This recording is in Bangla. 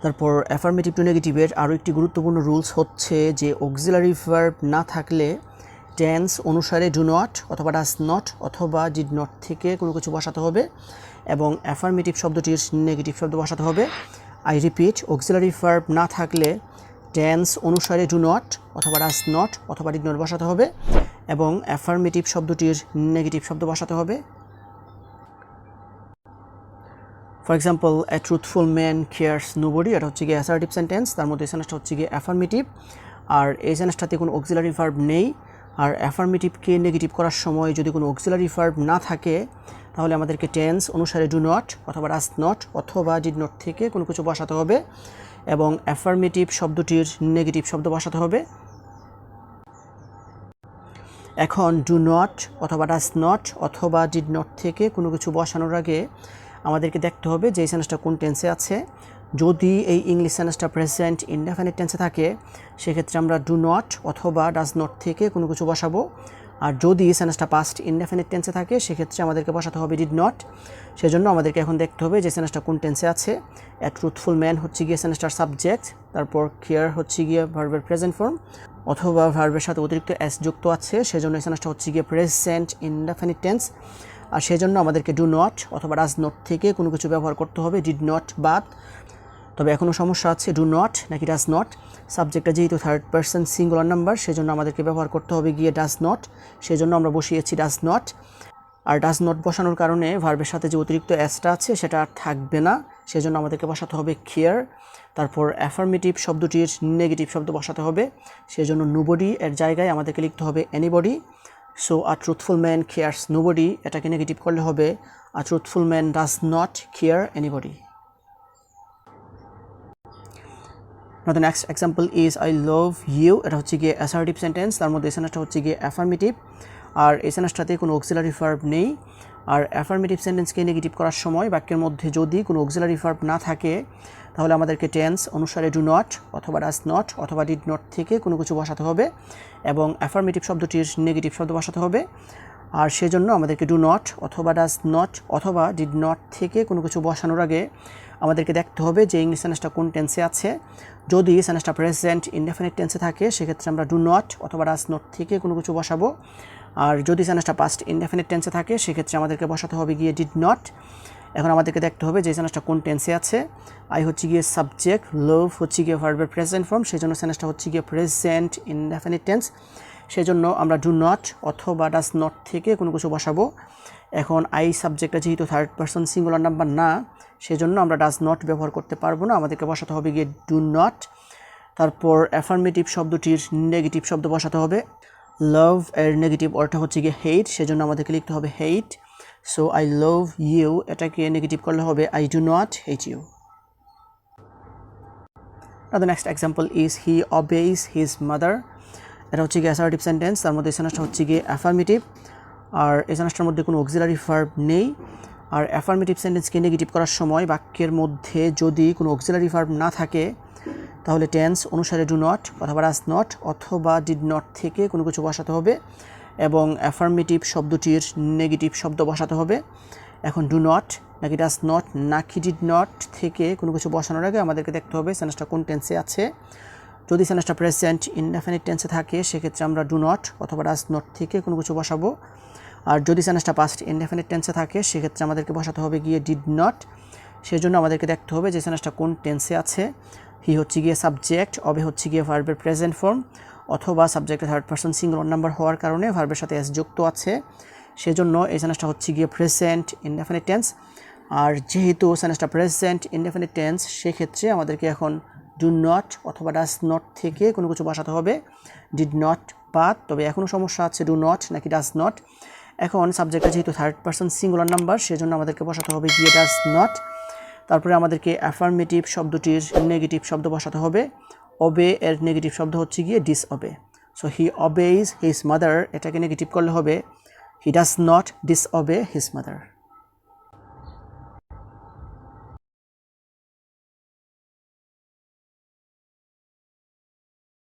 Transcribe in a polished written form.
তারপর অ্যাফার্মেটিভ টু নেগেটিভের আরও একটি গুরুত্বপূর্ণ রুলস হচ্ছে যে অক্সিলারি ভার্ব না থাকলে টেন্স অনুসারে ডু নট অথবা ডাজ নট অথবা ডিড নট থেকে কোনো কিছু বসাতে হবে এবং অ্যাফার্মেটিভ শব্দটির নেগেটিভ শব্দ বসাতে হবে। আই রিপিট, অক্সিলারি ভার্ব না থাকলে টেন্স অনুসারে ডু নট অথবা ডাজ নট অথবা ডিড নট বসাতে হবে এবং অ্যাফার্মেটিভ শব্দটির নেগেটিভ শব্দ বসাতে হবে। For example, A truthful man cares nobody, এটা হচ্ছে গিয়ে অ্যাসার্টিভ সেন্টেন্স, তার মধ্যে এই সেন্টেন্সটা হচ্ছে গিয়ে অ্যাফার্মেটিভ, আর এই সেন্টেন্সটাতে কোনো অক্সিলারি ভার্ব নেই। আর অ্যাফার্মেটিভকে নেগেটিভ করার সময় যদি কোনো অক্সিলারি ভার্ব না থাকে তাহলে আমাদেরকে টেন্স অনুসারে ডু নট অথবা ডাজ নট অথবা ডিড নট থেকে কোনো কিছু বসাতে হবে এবং অ্যাফার্মেটিভ শব্দটির নেগেটিভ শব্দ বসাতে হবে। এখন ডু নট অথবা ডাজ নট অথবা ডিড নট থেকে কোনো কিছু বসানোর আগে আমাদেরকে দেখতে হবে যে এই সেন্টেন্সটা কোন টেন্সে আছে। যদি এই ইংলিশ সেন্টেন্সটা প্রেজেন্ট ইনডেফিনিট টেন্সে থাকে সেক্ষেত্রে আমরা ডু নট অথবা ডাজ নট থেকে কোনো কিছু বসাবো, আর যদি সেন্টেন্সটা পাস্ট ইনডেফিনিট টেন্সে থাকে সেক্ষেত্রে আমাদেরকে বসাতে হবে ডিড নট। সেজন্য আমাদেরকে এখন দেখতে হবে যে সেন্টেন্সটা কোন টেন্সে আছে। এ ট্রুথফুল ম্যান হচ্ছে গিয়ে সেন্টেন্সটার সাবজেক্ট, তারপর কেয়ার হচ্ছে গিয়ে ভার্বের প্রেজেন্ট ফর্ম অথবা ভার্বের সাথে অতিরিক্ত এস যুক্ত আছে, সেজন্য এই সেন্টেন্সটা হচ্ছে গিয়ে প্রেজেন্ট ইনডেফিনিট টেন্স। আর সেজন্য আমাদেরকে ডু নট অথবা ডাজ নট থেকে কোনো কিছু ব্যবহার করতে হবে, ডিড নট বাদ। তবে এখনও সমস্যা আছে, ডু নট নাকি ডাজ নট। সাবজেক্টটা যেহেতু থার্ড পারসন সিঙ্গুলার নাম্বার সেজন্য আমাদেরকে ব্যবহার করতে হবে গিয়ে ডাজ নট, সেজন্য আমরা বসিয়েছি ডাজ নট। আর ডাজ নট বসানোর কারণে ভার্বের সাথে যে অতিরিক্ত এসটা আছে সেটা আর থাকবে না, সেজন্য আমাদেরকে বসাতে হবে কেয়ার। তারপর অ্যাফার্মেটিভ শব্দটির নেগেটিভ শব্দ বসাতে হবে, সেজন্য নোবডি এর জায়গায় আমাদেরকে লিখতে হবে anybody. So a truthful man cares nobody, এটাকে নেগেটিভ করলে হবে a truthful man does not care anybody. Now the next example is I love you, এটা হচ্ছে গিয়ে অ্যাসার্টিভ সেন্টেন্স, তার মধ্যে এই সেন্টেন্সটা হচ্ছে গিয়ে অ্যাফার্মেটিভ, আর এই সেন্টেন্সটাতে কোনো অক্সিলারি ভার্ব নেই। আর অ্যাফার্মেটিভ সেন্টেন্সকে নেগেটিভ করার সময় বাক্যের মধ্যে যদি কোনো অক্সিলারি ভার্ব না থাকে তাহলে আমাদেরকে টেন্স অনুসারে ডু নট অথবা ডাজ নট অথবা ডিড নট থেকে কোনো কিছু বসাতে হবে এবং অ্যাফার্মেটিভ শব্দটির নেগেটিভ শব্দ বসাতে হবে। আর সেজন্য আমাদেরকে ডু নট অথবা ডাজ নট অথবা ডিড নট থেকে কোনো কিছু বসানোর আগে আমাদেরকে দেখতে হবে যে ইংলিশ সেন্টেন্সটা কোন টেন্সে আছে। যদি সেন্টেন্সটা প্রেজেন্ট ইনডেফিনিট টেন্সে থাকে সেক্ষেত্রে আমরা ডু নট অথবা ডাজ নট থেকে কোনো কিছু বসাবো, আর যদি সেন্টেন্সটা পাস্ট ইনডেফিনিট টেন্সে থাকে সেক্ষেত্রে আমাদেরকে বসাতে হবে গিয়ে ডিড নট। এখন আমাদেরকে দেখতে হবে যে সেন্টেন্সটা কোন টেন্সে আছে। আই হচ্ছে গিয়ে সাবজেক্ট, লাভ হচ্ছে গিয়ে ভার্বের প্রেজেন্ট ফর্ম, সেজন্য সেন্টেন্সটা হচ্ছে গিয়ে প্রেজেন্ট ইনডেফিনিট টেন্স, সেজন্য আমরা ডু নট অথবা ডাজ নট থেকে কোনো কিছু বসাবো। এখন আই সাবজেক্টটা যেহেতু থার্ড পারসন সিঙ্গুলার নাম্বার না সেজন্য আমরা ডাজ নট ব্যবহার করতে পারবো না, আমাদেরকে বসাতে হবে গিয়ে ডু নট। তারপর অ্যাফার্মেটিভ শব্দটির নেগেটিভ শব্দ বসাতে হবে। লাভ এর নেগেটিভ অর্থ হচ্ছে গিয়ে হেট, সেজন্য আমাদেরকে লিখতে হবে hate. So I love you, এটাকে নেগেটিভ করলে হবে I do not hate you. Now the next example is he obeys his mother, এটা হচ্ছে গিয়ে অ্যাসার্টিভ সেন্টেন্স, তার মধ্যে এই সেন্টেন্সটা হচ্ছে গিয়ে অ্যাফার্মেটিভ, আর এই সেন্টেন্সটার মধ্যে কোনো অক্সিলারি ভার্ব নেই। আর অ্যাফার্মেটিভ সেন্টেন্সকে নেগেটিভ করার সময় বাক্যের মধ্যে যদি কোনো অক্সিলারি ভার্ব না থাকে তাহলে টেন্স অনুসারে ডু নট অথবা ডাজ নট অথবা ডিড নট থেকে কোনো কিছু বসাতে হবে এবং অ্যাফার্মেটিভ শব্দটির নেগেটিভ শব্দ বসাতে হবে। এখন ডু নট নাকি ডাজ নট নাকি ডিড নট থেকে কোনো কিছু বসানোর আগে আমাদেরকে দেখতে হবে সেন্টেন্সটা কোন টেন্সে আছে। যদি সেন্টেন্সটা প্রেজেন্ট ইনডেফিনিট টেন্সে থাকে সেক্ষেত্রে আমরা ডু নট অথবা ডাজ নট থেকে কোনো কিছু বসাবো, আর যদি সেন্টেন্সটা পাস্ট ইনডেফিনিট টেন্সে থাকে সেক্ষেত্রে আমাদেরকে বসাতে হবে গিয়ে ডিড নট। সেজন্য আমাদেরকে দেখতে হবে যে সেন্টেন্সটা কোন টেন্সে আছে। হি হচ্ছে গিয়ে সাবজেক্ট, অবে হচ্ছে গিয়ে ভার্বের প্রেজেন্ট ফর্ম অথবা সাবজেক্টের থার্ড পারসন সিঙ্গুলার নাম্বার হওয়ার কারণে ভার্বের সাথে এস যুক্ত আছে, সেজন্য এই সেন্টেন্সটা হচ্ছে গিয়ে প্রেজেন্ট ইনডেফিনিট টেন্স। আর যেহেতু সেন্টেন্সটা প্রেজেন্ট ইনডেফিনিট টেন্স সেক্ষেত্রে আমাদেরকে এখন ডু নট অথবা ডাজ নট থেকে কোনো কিছু বসাতে হবে, ডিড নট বাদ। তবে এখনও সমস্যা আছে, ডু নট নাকি ডাজ নট। এখন সাবজেক্টটা যেহেতু থার্ড পারসন সিঙ্গুলার নাম্বার সেজন্য আমাদেরকে বসাতে হবে গিয়ে ডাজ নট। তারপরে আমাদেরকে অ্যাফার্মেটিভ শব্দটির নেগেটিভ শব্দ বসাতে হবে। ওবে এর নেগেটিভ শব্দ হচ্ছে গিয়ে disobey. So he obeys his mother, এটাকে নেগেটিভ করলে হবে he does not disobey his mother.